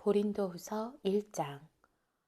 고린도후서 1장.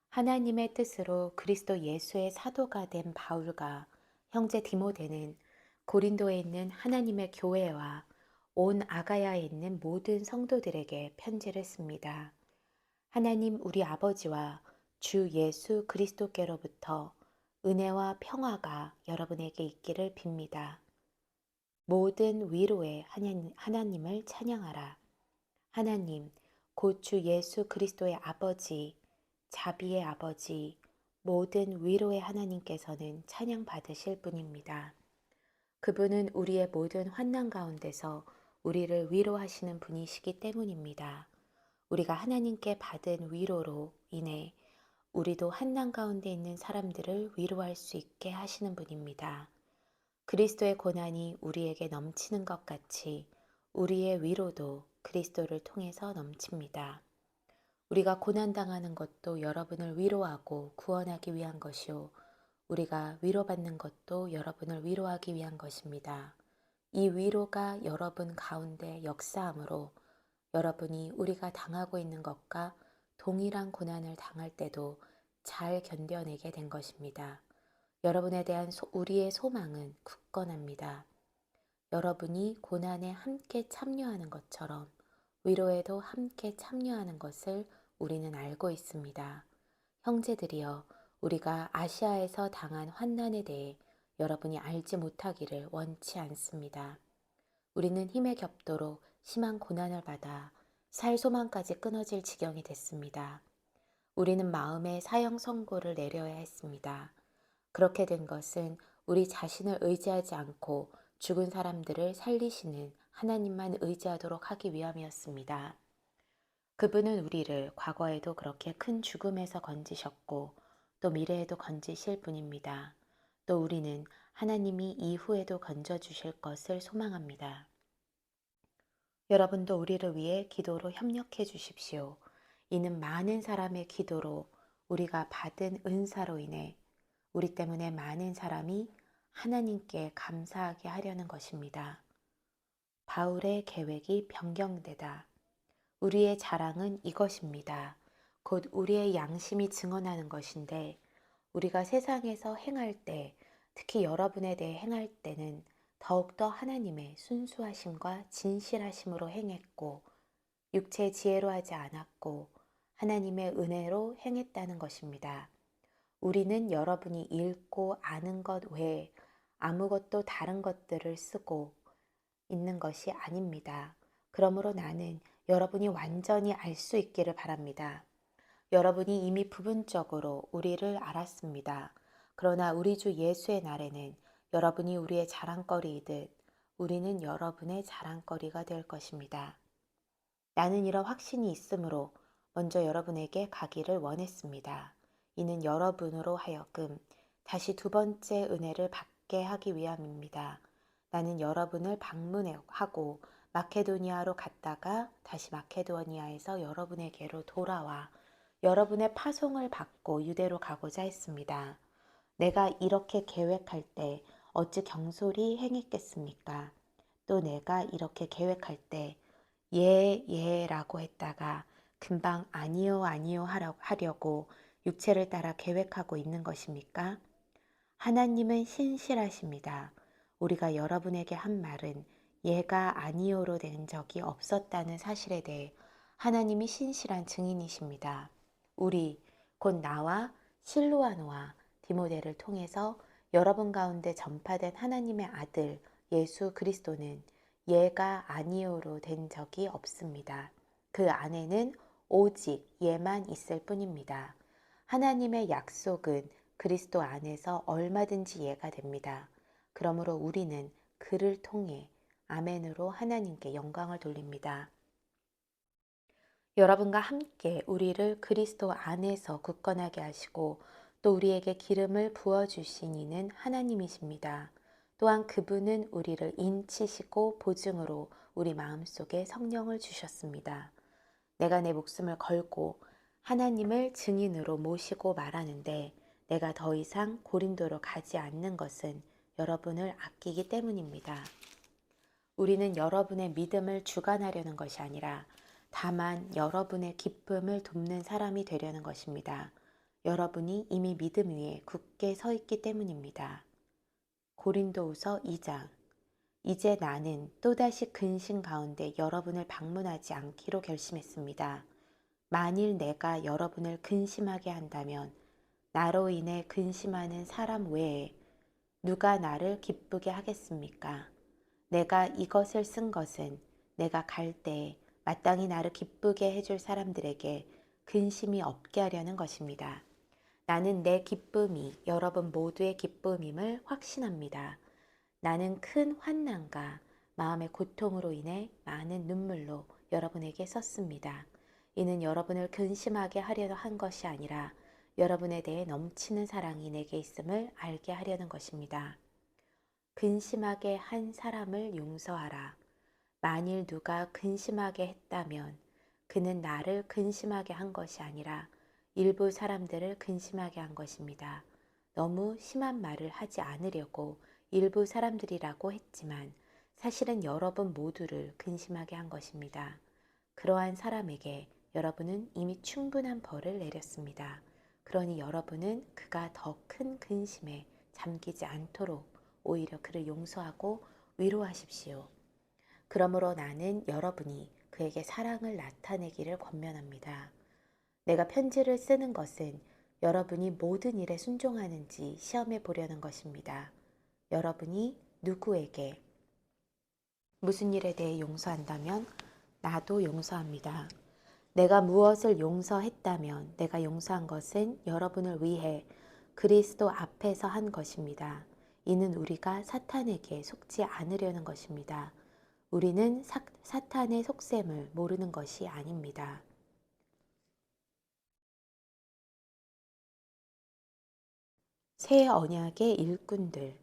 하나님의 뜻으로 그리스도 예수의 사도가 된 바울과 형제 디모데는 고린도에 있는 하나님의 교회와 온 아가야에 있는 모든 성도들에게 편지를 씁니다. 하나님 우리 아버지와 주 예수 그리스도께로부터 은혜와 평화가 여러분에게 있기를 빕니다. 모든 위로에 하나님을 찬양하라. 하나님, 곧 주 예수 그리스도의 아버지, 자비의 아버지, 모든 위로의 하나님께서는 찬양받으실 분입니다. 그분은 우리의 모든 환난 가운데서 우리를 위로하시는 분이시기 때문입니다. 우리가 하나님께 받은 위로로 인해 우리도 환난 가운데 있는 사람들을 위로할 수 있게 하시는 분입니다. 그리스도의 고난이 우리에게 넘치는 것 같이 우리의 위로도 그리스도를 통해서 넘칩니다. 우리가 고난당하는 것도 여러분을 위로하고 구원하기 위한 것이요. 우리가 위로받는 것도 여러분을 위로하기 위한 것입니다. 이 위로가 여러분 가운데 역사함으로 여러분이 우리가 당하고 있는 것과 동일한 고난을 당할 때도 잘 견뎌내게 된 것입니다. 여러분에 대한 우리의 소망은 굳건합니다. 여러분이 고난에 함께 참여하는 것처럼 위로에도 함께 참여하는 것을 우리는 알고 있습니다. 형제들이여, 우리가 아시아에서 당한 환난에 대해 여러분이 알지 못하기를 원치 않습니다. 우리는 힘에 겹도록 심한 고난을 받아 살 소망까지 끊어질 지경이 됐습니다. 우리는 마음의 사형 선고를 내려야 했습니다. 그렇게 된 것은 우리 자신을 의지하지 않고 죽은 사람들을 살리시는 하나님만 의지하도록 하기 위함이었습니다. 그분은 우리를 과거에도 그렇게 큰 죽음에서 건지셨고 또 미래에도 건지실 분입니다. 또 우리는 하나님이 이후에도 건져주실 것을 소망합니다. 여러분도 우리를 위해 기도로 협력해 주십시오. 이는 많은 사람의 기도로 우리가 받은 은사로 인해 우리 때문에 많은 사람이 하나님께 감사하게 하려는 것입니다. 바울의 계획이 변경되다. 우리의 자랑은 이것입니다. 곧 우리의 양심이 증언하는 것인데 우리가 세상에서 행할 때, 특히 여러분에 대해 행할 때는 더욱더 하나님의 순수하심과 진실하심으로 행했고 육체의 지혜로 하지 않았고 하나님의 은혜로 행했다는 것입니다. 우리는 여러분이 읽고 아는 것 외에 아무것도 다른 것들을 쓰고 있는 것이 아닙니다. 그러므로 나는 여러분이 완전히 알 수 있기를 바랍니다. 여러분이 이미 부분적으로 우리를 알았습니다. 그러나 우리 주 예수의 날에는 여러분이 우리의 자랑거리이듯 우리는 여러분의 자랑거리가 될 것입니다. 나는 이런 확신이 있으므로 먼저 여러분에게 가기를 원했습니다. 이는 여러분으로 하여금 다시 두 번째 은혜를 받게 하기 위함입니다. 나는 여러분을 방문하고 마케도니아로 갔다가 다시 마케도니아에서 여러분에게로 돌아와 여러분의 파송을 받고 유대로 가고자 했습니다. 내가 이렇게 계획할 때 어찌 경솔히 행했겠습니까? 또 내가 이렇게 계획할 때 예라고 했다가 금방 아니요 아니요 하려고 육체를 따라 계획하고 있는 것입니까? 하나님은 신실하십니다. 우리가 여러분에게 한 말은 예가 아니요로 된 적이 없었다는 사실에 대해 하나님이 신실한 증인이십니다. 우리 곧 나와 실로아노와 디모데를 통해서 여러분 가운데 전파된 하나님의 아들 예수 그리스도는 예가 아니요로 된 적이 없습니다. 그 안에는 오직 예만 있을 뿐입니다. 하나님의 약속은 그리스도 안에서 얼마든지 예가 됩니다. 그러므로 우리는 그를 통해 아멘으로 하나님께 영광을 돌립니다. 여러분과 함께 우리를 그리스도 안에서 굳건하게 하시고 또 우리에게 기름을 부어주신 이는 하나님이십니다. 또한 그분은 우리를 인치시고 보증으로 우리 마음속에 성령을 주셨습니다. 내가 내 목숨을 걸고 하나님을 증인으로 모시고 말하는데 내가 더 이상 고린도로 가지 않는 것은 여러분을 아끼기 때문입니다. 우리는 여러분의 믿음을 주관하려는 것이 아니라 다만 여러분의 기쁨을 돕는 사람이 되려는 것입니다. 여러분이 이미 믿음 위에 굳게 서 있기 때문입니다. 고린도후서 2장. 이제 나는 또다시 근심 가운데 여러분을 방문하지 않기로 결심했습니다. 만일 내가 여러분을 근심하게 한다면 나로 인해 근심하는 사람 외에 누가 나를 기쁘게 하겠습니까? 내가 이것을 쓴 것은 내가 갈 때에 마땅히 나를 기쁘게 해줄 사람들에게 근심이 없게 하려는 것입니다. 나는 내 기쁨이 여러분 모두의 기쁨임을 확신합니다. 나는 큰 환난과 마음의 고통으로 인해 많은 눈물로 여러분에게 썼습니다. 이는 여러분을 근심하게 하려 한 것이 아니라 여러분에 대해 넘치는 사랑이 내게 있음을 알게 하려는 것입니다. 근심하게 한 사람을 용서하라. 만일 누가 근심하게 했다면 그는 나를 근심하게 한 것이 아니라 일부 사람들을 근심하게 한 것입니다. 너무 심한 말을 하지 않으려고 일부 사람들이라고 했지만 사실은 여러분 모두를 근심하게 한 것입니다. 그러한 사람에게 여러분은 이미 충분한 벌을 내렸습니다. 그러니 여러분은 그가 더 큰 근심에 잠기지 않도록 오히려 그를 용서하고 위로하십시오. 그러므로 나는 여러분이 그에게 사랑을 나타내기를 권면합니다. 내가 편지를 쓰는 것은 여러분이 모든 일에 순종하는지 시험해 보려는 것입니다. 여러분이 누구에게 무슨 일에 대해 용서한다면 나도 용서합니다. 내가 무엇을 용서했다면 내가 용서한 것은 여러분을 위해 그리스도 앞에서 한 것입니다. 이는 우리가 사탄에게 속지 않으려는 것입니다. 우리는 사탄의 속셈을 모르는 것이 아닙니다. 새 언약의 일꾼들.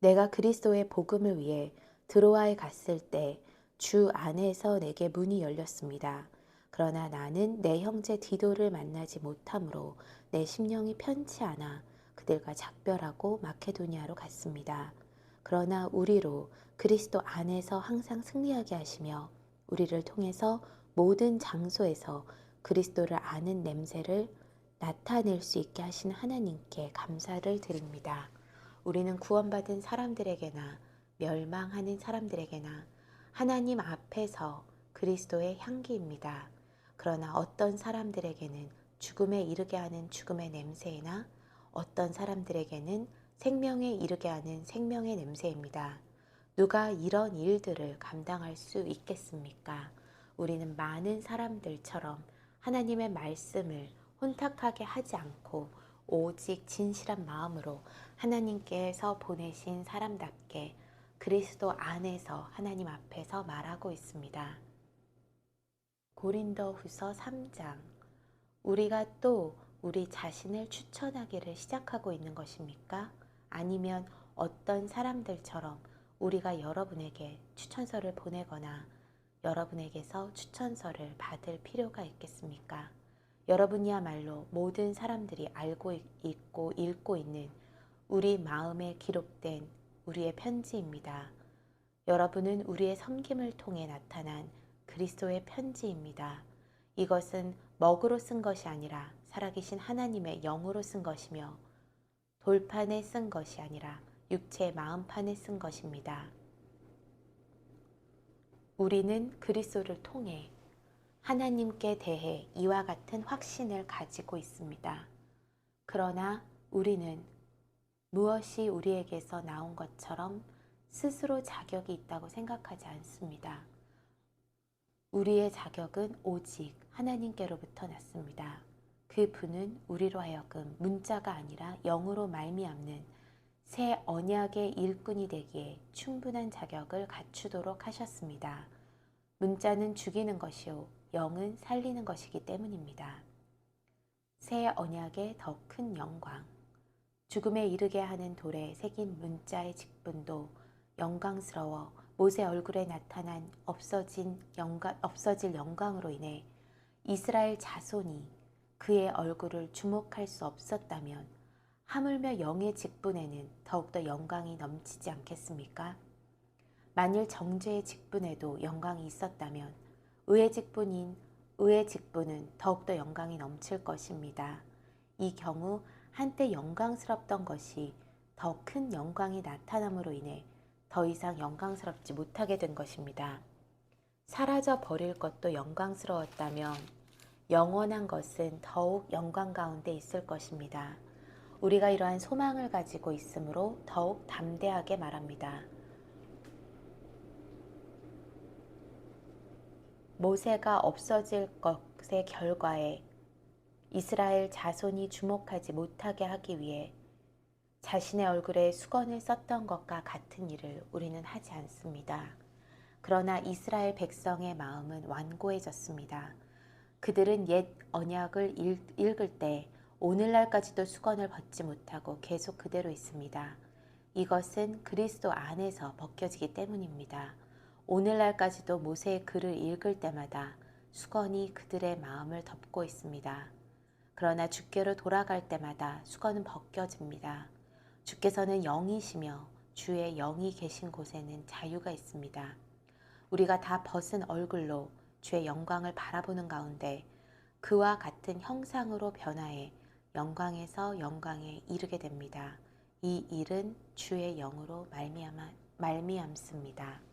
내가 그리스도의 복음을 위해 드로아에 갔을 때 주 안에서 내게 문이 열렸습니다. 그러나 나는 내 형제 디도를 만나지 못하므로 내 심령이 편치 않아 그들과 작별하고 마케도니아로 갔습니다. 그러나 우리로 그리스도 안에서 항상 승리하게 하시며 우리를 통해서 모든 장소에서 그리스도를 아는 냄새를 나타낼 수 있게 하신 하나님께 감사를 드립니다. 우리는 구원받은 사람들에게나 멸망하는 사람들에게나 하나님 앞에서 그리스도의 향기입니다. 그러나 어떤 사람들에게는 죽음에 이르게 하는 죽음의 냄새나 어떤 사람들에게는 생명에 이르게 하는 생명의 냄새입니다. 누가 이런 일들을 감당할 수 있겠습니까? 우리는 많은 사람들처럼 하나님의 말씀을 혼탁하게 하지 않고 오직 진실한 마음으로 하나님께서 보내신 사람답게 그리스도 안에서 하나님 앞에서 말하고 있습니다. 고린도후서 3장. 우리가 또 우리 자신을 추천하기를 시작하고 있는 것입니까? 아니면 어떤 사람들처럼 우리가 여러분에게 추천서를 보내거나 여러분에게서 추천서를 받을 필요가 있겠습니까? 여러분이야말로 모든 사람들이 알고 있고 읽고 있는 우리 마음에 기록된 우리의 편지입니다. 여러분은 우리의 섬김을 통해 나타난 그리스도의 편지입니다. 이것은 먹으로 쓴 것이 아니라 살아계신 하나님의 영으로 쓴 것이며 돌판에 쓴 것이 아니라 육체의 마음판에 쓴 것입니다. 우리는 그리스도를 통해 하나님께 대해 이와 같은 확신을 가지고 있습니다. 그러나 우리는 무엇이 우리에게서 나온 것처럼 스스로 자격이 있다고 생각하지 않습니다. 우리의 자격은 오직 하나님께로부터 났습니다. 그 분은 우리로 하여금 문자가 아니라 영으로 말미암는 새 언약의 일꾼이 되기에 충분한 자격을 갖추도록 하셨습니다. 문자는 죽이는 것이요 영은 살리는 것이기 때문입니다. 새 언약의 더 큰 영광. 죽음에 이르게 하는 돌에 새긴 문자의 직분도 영광스러워 모세 얼굴에 나타난 없어질 영광으로 인해 이스라엘 자손이 그의 얼굴을 주목할 수 없었다면 하물며 영의 직분에는 더욱더 영광이 넘치지 않겠습니까? 만일 정죄의 직분에도 영광이 있었다면 의의 직분인 의의 직분은 더욱더 영광이 넘칠 것입니다. 이 경우 한때 영광스럽던 것이 더 큰 영광이 나타남으로 인해 더 이상 영광스럽지 못하게 된 것입니다. 사라져 버릴 것도 영광스러웠다면 영원한 것은 더욱 영광 가운데 있을 것입니다. 우리가 이러한 소망을 가지고 있으므로 더욱 담대하게 말합니다. 모세가 없어질 것의 결과에 이스라엘 자손이 주목하지 못하게 하기 위해 자신의 얼굴에 수건을 썼던 것과 같은 일을 우리는 하지 않습니다. 그러나 이스라엘 백성의 마음은 완고해졌습니다. 그들은 옛 언약을 읽을 때 오늘날까지도 수건을 벗지 못하고 계속 그대로 있습니다. 이것은 그리스도 안에서 벗겨지기 때문입니다. 오늘날까지도 모세의 글을 읽을 때마다 수건이 그들의 마음을 덮고 있습니다. 그러나 주께로 돌아갈 때마다 수건은 벗겨집니다. 주께서는 영이시며 주의 영이 계신 곳에는 자유가 있습니다. 우리가 다 벗은 얼굴로 주의 영광을 바라보는 가운데 그와 같은 형상으로 변화해 영광에서 영광에 이르게 됩니다. 이 일은 주의 영으로 말미암습니다.